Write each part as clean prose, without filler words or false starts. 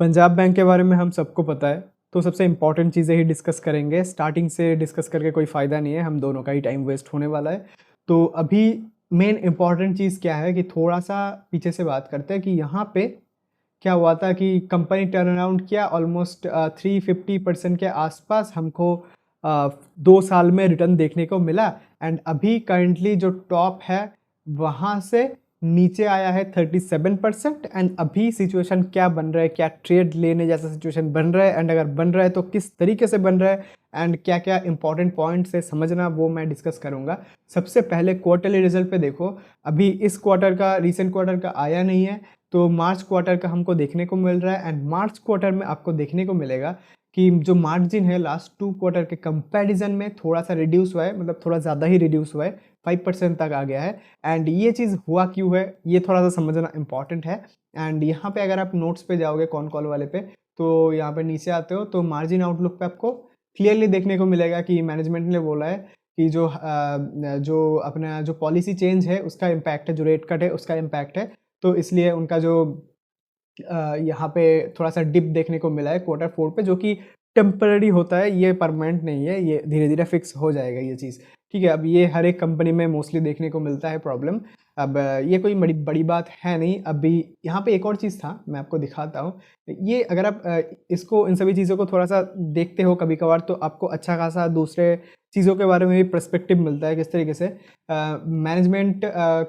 Punjab bank के बारे में हम सबको पता है, तो सबसे इम्पोर्टेंट चीज़ें ही डिस्कस करेंगे। स्टार्टिंग से डिस्कस करके कोई फ़ायदा नहीं है, हम दोनों का ही टाइम वेस्ट होने वाला है। तो अभी मेन इम्पॉर्टेंट चीज़ क्या है कि थोड़ा-सा पीछे से बात करते हैं कि यहाँ पे क्या हुआ था कि कंपनी टर्न अराउंड किया ऑलमोस्ट 350% के आसपास हमको 2 साल में रिटर्न देखने को मिला। एंड अभी करंटली जो टॉप है वहाँ से नीचे आया है 37%। एंड अभी सिचुएशन क्या बन रहा है, क्या ट्रेड लेने जैसा सिचुएशन बन रहा है, एंड अगर बन रहा है तो किस तरीके से बन रहा है, एंड क्या क्या इंपॉर्टेंट पॉइंट्स है समझना, वो मैं डिस्कस करूंगा। सबसे पहले क्वार्टरली रिजल्ट पे देखो। अभी इस क्वार्टर का, रिसेंट क्वार्टर का आया नहीं है, तो मार्च क्वार्टर का हमको देखने को मिल रहा है। एंड मार्च क्वार्टर में आपको देखने को मिलेगा कि जो मार्जिन है लास्ट 2 क्वार्टर के कंपैरिजन में थोड़ा सा रिड्यूस हुआ है, मतलब थोड़ा ज़्यादा ही रिड्यूस हुआ है, 5% तक आ गया है। एंड ये चीज़ हुआ क्यों है, ये थोड़ा सा समझना इंपॉर्टेंट है। एंड यहाँ पे अगर आप नोट्स पे जाओगे कॉन कॉल वाले पे, तो यहाँ पे नीचे आते हो तो मार्जिन आउटलुक पे आपको क्लियरली देखने को मिलेगा कि मैनेजमेंट ने बोला है कि जो अपना जो पॉलिसी चेंज है उसका इम्पैक्ट है, जो रेट कट है उसका इम्पैक्ट है। तो इसलिए उनका जो यहाँ पे थोड़ा सा डिप देखने को मिला है क्वार्टर 4 पे, जो कि टेम्पररी होता है, ये परमानेंट नहीं है, ये धीरे धीरे फिक्स हो जाएगा ये चीज़। ठीक है, अब ये हर एक कंपनी में मोस्टली देखने को मिलता है प्रॉब्लम। अब ये कोई बड़ी बड़ी बात है नहीं। अभी यहाँ पे एक और चीज़ था, मैं आपको दिखाता हूँ। ये अगर आप इसको, इन सभी चीज़ों को थोड़ा सा देखते हो कभी कभार, तो आपको अच्छा खासा दूसरे चीज़ों के बारे में भी पर्सपेक्टिव मिलता है। किस तरीके से मैनेजमेंट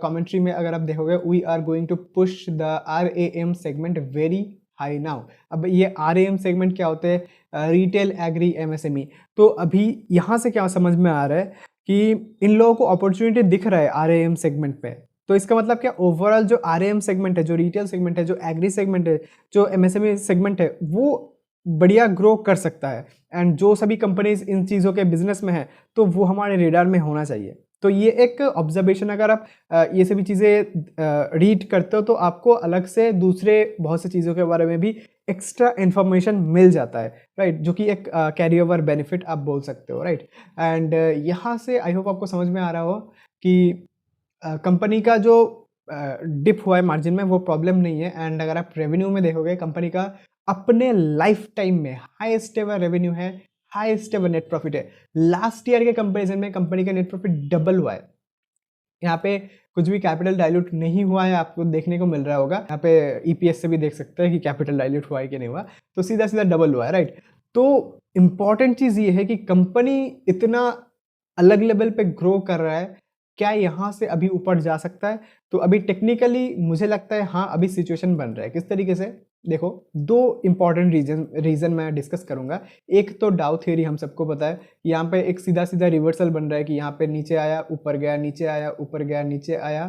कमेंट्री में अगर आप देखोगे, we are going to push the RAM segment very high now. अब ये RAM सेगमेंट क्या होते हैं? Retail, agri, MSME। तो अभी यहाँ से क्या समझ में आ रहा है कि इन लोगों को अपॉर्चुनिटी दिख रहा है RAM सेगमेंट पे। तो इसका मतलब क्या, ओवरऑल जो RAM सेगमेंट है, जो रिटेल सेगमेंट है, जो एग्री सेगमेंट है, जो MSME सेगमेंट है, वो बढ़िया ग्रो कर सकता है। एंड जो सभी कंपनीज इन चीज़ों के बिजनेस में है, तो वो हमारे रेडार में होना चाहिए। तो ये एक ऑब्जर्वेशन, अगर आप ये सभी चीज़ें रीड करते हो तो आपको अलग से दूसरे बहुत सी चीज़ों के बारे में भी एक्स्ट्रा इन्फॉर्मेशन मिल जाता है, राइट, जो कि एक कैरी ओवर बेनिफिट आप बोल सकते हो, राइट। एंड यहाँ से आई होप आपको समझ में आ रहा हो कि कंपनी का जो डिप हुआ है मार्जिन में, वो प्रॉब्लम नहीं है। एंड अगर आप रेवेन्यू में देखोगे, कंपनी का अपने लाइफ टाइम में हाईएस्ट एवर रेवेन्यू है, हाईएस्ट एवर नेट प्रॉफिट है। लास्ट ईयर के कंपैरिजन में कंपनी का नेट प्रॉफिट डबल हुआ है। यहाँ पे कुछ भी कैपिटल डाइल्यूट नहीं हुआ है, आपको देखने को मिल रहा होगा। यहाँ पे EPS से भी देख सकते हैं कि कैपिटल डाइल्यूट हुआ है कि नहीं हुआ, तो सीधा सीधा डबल हुआ है, राइट। तो इंपॉर्टेंट चीज़ ये है कि कंपनी इतना अलग लेवल पे ग्रो कर रहा है, क्या यहाँ से अभी ऊपर जा सकता है? तो अभी टेक्निकली मुझे लगता है हाँ, अभी सिचुएशन बन रहा है। किस तरीके से देखो, दो इंपॉर्टेंट रीजन मैं डिस्कस करूंगा। एक तो डाउ थ्योरी, हम सबको पता है, यहाँ पे एक सीधा सीधा रिवर्सल बन रहा है कि यहाँ पे नीचे आया, ऊपर गया, नीचे आया, ऊपर गया, नीचे आया।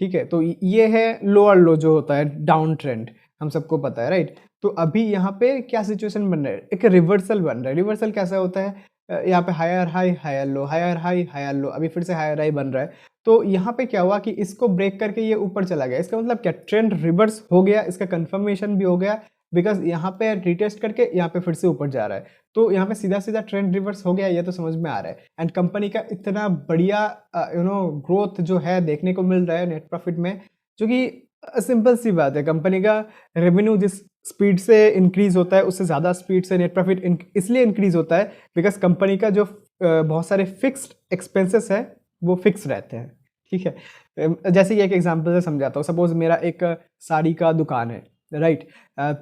ठीक है, तो ये है लोअर लो जो होता है, डाउन ट्रेंड, हम सबको पता है, राइट। तो अभी यहाँ पे क्या सिचुएशन बन रहा है, एक रिवर्सल बन रहा है। रिवर्सल कैसा होता है, यहाँ पे higher high, higher low, higher high, higher low, अभी फिर से हायर हाई बन रहा है। तो यहाँ पे क्या हुआ कि इसको ब्रेक करके ये ऊपर चला गया। इसका मतलब क्या, ट्रेंड रिवर्स हो गया, इसका कंफर्मेशन भी हो गया, बिकॉज यहाँ पे रिटेस्ट करके यहाँ पे फिर से ऊपर जा रहा है। तो यहाँ पे सीधा सीधा ट्रेंड रिवर्स हो गया, ये तो समझ में आ रहा है। एंड कंपनी का इतना बढ़िया ग्रोथ जो है देखने को मिल रहा है नेट प्रॉफिट में, जो कि सिंपल सी बात है। कंपनी का रेवेन्यू जिस स्पीड से इंक्रीज होता है, उससे ज़्यादा स्पीड से नेट प्रॉफिट इसलिए इंक्रीज होता है बिकॉज कंपनी का जो बहुत सारे फिक्स्ड एक्सपेंसेस है वो फिक्स रहते हैं। ठीक है, जैसे कि एक एग्जांपल से समझाता हूँ। सपोज मेरा एक साड़ी का दुकान है, राइट।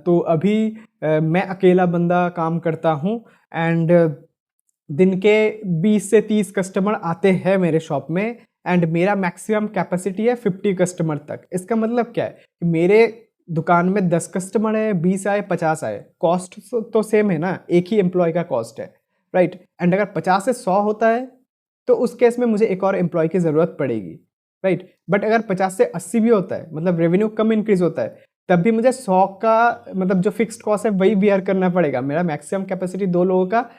तो अभी मैं अकेला बंदा काम करता हूँ, एंड दिन के 20 से 30 कस्टमर आते हैं मेरे शॉप में, एंड मेरा मैक्सिमम कैपेसिटी है 50 कस्टमर तक। इसका मतलब क्या है कि मेरे दुकान में 10 कस्टमर है, 20 आए, 50 आए, कॉस्ट तो सेम है ना, एक ही एम्प्लॉय का कॉस्ट है, राइट। एंड अगर 50 से 100 होता है तो उस केस में मुझे एक और एम्प्लॉय की ज़रूरत पड़ेगी, राइट। बट अगर 50 से 80 भी होता है, मतलब रेवेन्यू कम इंक्रीज होता है, तब भी मुझे 100 का, मतलब जो फिक्स्ड कॉस्ट है वही बियर करना पड़ेगा। मेरा मैक्सिमम कैपेसिटी 2 लोगों का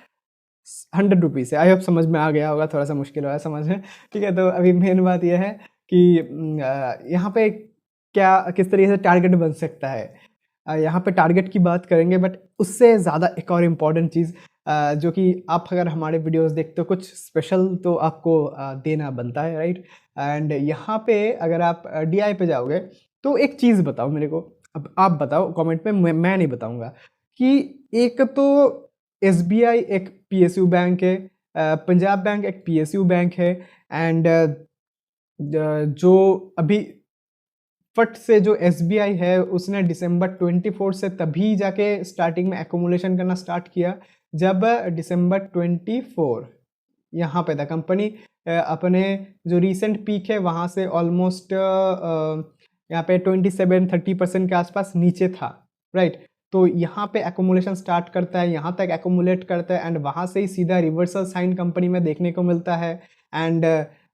100 रुपीज़ है। आई होप समझ में आ गया होगा, थोड़ा सा मुश्किल हुआ समझ में। ठीक है, तो अभी मेन बात यह है कि यहाँ पे क्या, किस तरीके से टारगेट बन सकता है। यहाँ पे टारगेट की बात करेंगे, बट उससे ज़्यादा एक और इम्पॉर्टेंट चीज़, जो कि आप अगर हमारे वीडियोस देखते हो कुछ स्पेशल, तो आपको देना बनता है, राइट। एंड यहाँ पे अगर आप DI पे जाओगे, तो एक चीज़ बताओ मेरे को, अब आप बताओ कमेंट में, मैं नहीं बताऊंगा। कि एक तो एसबीआई एक पीएसयू बैंक है, पंजाब बैंक एक पीएसयू बैंक है, एंड जो अभी फट से जो एसबीआई है उसने दिसंबर 24 से तभी जाके स्टार्टिंग में एकोमुलेशन करना स्टार्ट किया, जब दिसंबर 24 यहाँ पे था कंपनी अपने जो रीसेंट पीक है वहाँ से ऑलमोस्ट यहाँ पे 27-30% के आसपास नीचे था, राइट। तो यहाँ पे एकोमुलेशन स्टार्ट करता है, यहाँ तक एकोमुलेट करता है, एंड वहाँ से ही सीधा रिवर्सल साइन कंपनी में देखने को मिलता है। एंड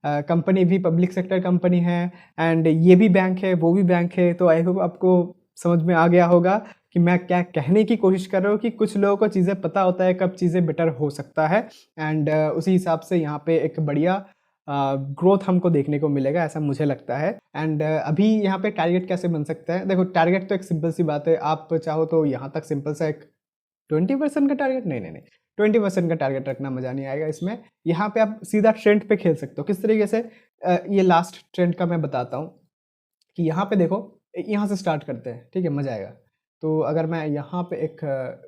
कंपनी भी पब्लिक सेक्टर कंपनी है, एंड ये भी बैंक है वो भी बैंक है। तो आई होप आपको समझ में आ गया होगा कि मैं क्या कहने की कोशिश कर रहा हूँ, कि कुछ लोगों को चीज़ें पता होता है कब चीज़ें बेटर हो सकता है, एंड उसी हिसाब से यहाँ पे एक बढ़िया ग्रोथ हमको देखने को मिलेगा, ऐसा मुझे लगता है। एंड अभी यहाँ पे टारगेट कैसे बन सकता है, देखो टारगेट तो एक सिंपल सी बात है, आप चाहो तो यहाँ तक सिंपल सा एक 20% का टारगेट, नहीं 20% का टारगेट रखना मज़ा नहीं आएगा इसमें। यहाँ पे आप सीधा ट्रेंड पे खेल सकते हो। किस तरीके से, ये लास्ट ट्रेंड का मैं बताता हूँ कि यहाँ पे देखो, यहाँ से स्टार्ट करते हैं, ठीक है, मज़ा आएगा। तो अगर मैं यहाँ पे एक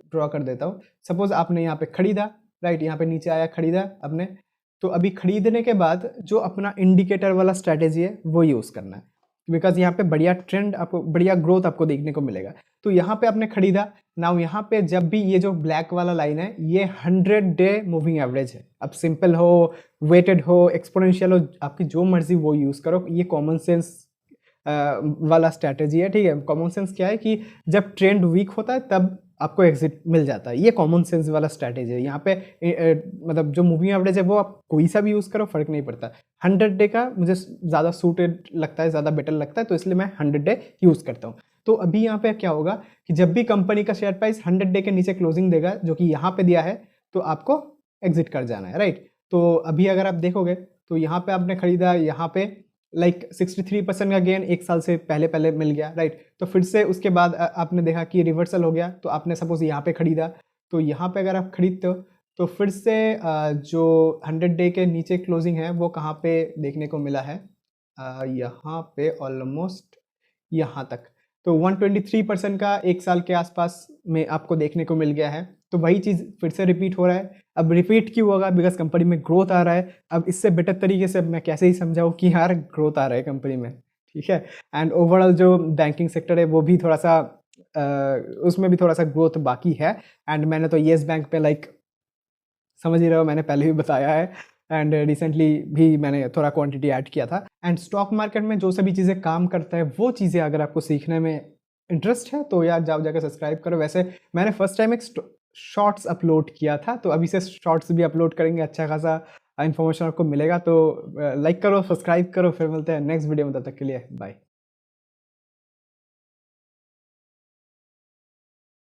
ड्रॉ कर देता हूँ, सपोज आपने यहाँ पे खरीदा, राइट, यहाँ पे नीचे आया, खरीदा आपने। तो अभी खरीदने के बाद जो अपना इंडिकेटर वाला स्ट्रैटेजी है वो यूज़ करना है, बिकॉज यहाँ पे बढ़िया ट्रेंड आपको, बढ़िया ग्रोथ आपको देखने को मिलेगा। तो यहाँ पे आपने खरीदा, नाउ यहाँ पे जब भी ये जो ब्लैक वाला लाइन है ये 100-डे मूविंग एवरेज है। अब सिंपल हो, वेटेड हो, एक्सपोनेंशियल हो, आपकी जो मर्जी वो यूज़ करो, ये कॉमन सेंस वाला स्ट्रैटेजी है, ठीक है। कॉमन सेंस क्या है कि जब ट्रेंड वीक होता है तब आपको एग्जिट मिल जाता है, ये कॉमन सेंस वाला स्ट्रैटेजी है। यहाँ पे मतलब जो मूविंग एवरेज है वो आप कोई सा भी यूज़ करो, फर्क नहीं पड़ता। 100 डे का मुझे ज़्यादा सूटेड लगता है, ज़्यादा बेटर लगता है, तो इसलिए मैं 100 डे यूज़ करता हूँ। तो अभी यहाँ पे क्या होगा कि जब भी कंपनी का शेयर प्राइस 100 डे के नीचे क्लोजिंग देगा, जो कि यहाँ पे दिया है, तो आपको एग्जिट कर जाना है, राइट। तो अभी अगर आप देखोगे तो यहाँ पे आपने खरीदा, यहाँ पे लाइक 63% का गेन एक साल से पहले मिल गया, राइट। तो फिर से उसके बाद आपने देखा कि रिवर्सल हो गया, तो आपने सपोज यहाँ पे खरीदा। तो यहाँ पे अगर आप खरीदते हो तो फिर से जो 100 डे के नीचे क्लोजिंग है वो कहाँ पे देखने को मिला है, यहाँ पे ऑलमोस्ट यहाँ तक। तो 123% का एक साल के आसपास में आपको देखने को मिल गया है। तो वही चीज़ फिर से रिपीट हो रहा है। अब रिपीट क्यों होगा, बिकॉज कंपनी में ग्रोथ आ रहा है। अब इससे बेटर तरीके से मैं कैसे ही समझाऊँ कि यार ग्रोथ आ रहा है कंपनी में, ठीक है। एंड ओवरऑल जो बैंकिंग सेक्टर है वो भी थोड़ा सा उसमें भी थोड़ा सा ग्रोथ बाकी है। एंड मैंने तो येस बैंक पे लाइक समझ ही रहे हो, मैंने पहले भी बताया है, एंड रिसेंटली भी मैंने थोड़ा क्वांटिटी ऐड किया था। एंड स्टॉक मार्केट में जो सभी चीज़ें काम करता है वो चीज़ें अगर आपको सीखने में इंटरेस्ट है तो यार जाओ जाकर सब्सक्राइब करो। वैसे मैंने फर्स्ट टाइम एक शॉर्ट्स अपलोड किया था, तो अभी से शॉर्ट्स भी अपलोड करेंगे, अच्छा खासा इन्फॉर्मेशन आपको मिलेगा। तो लाइक करो, सब्सक्राइब करो, फिर मिलते हैं नेक्स्ट वीडियो में, तब तक के लिए बाय।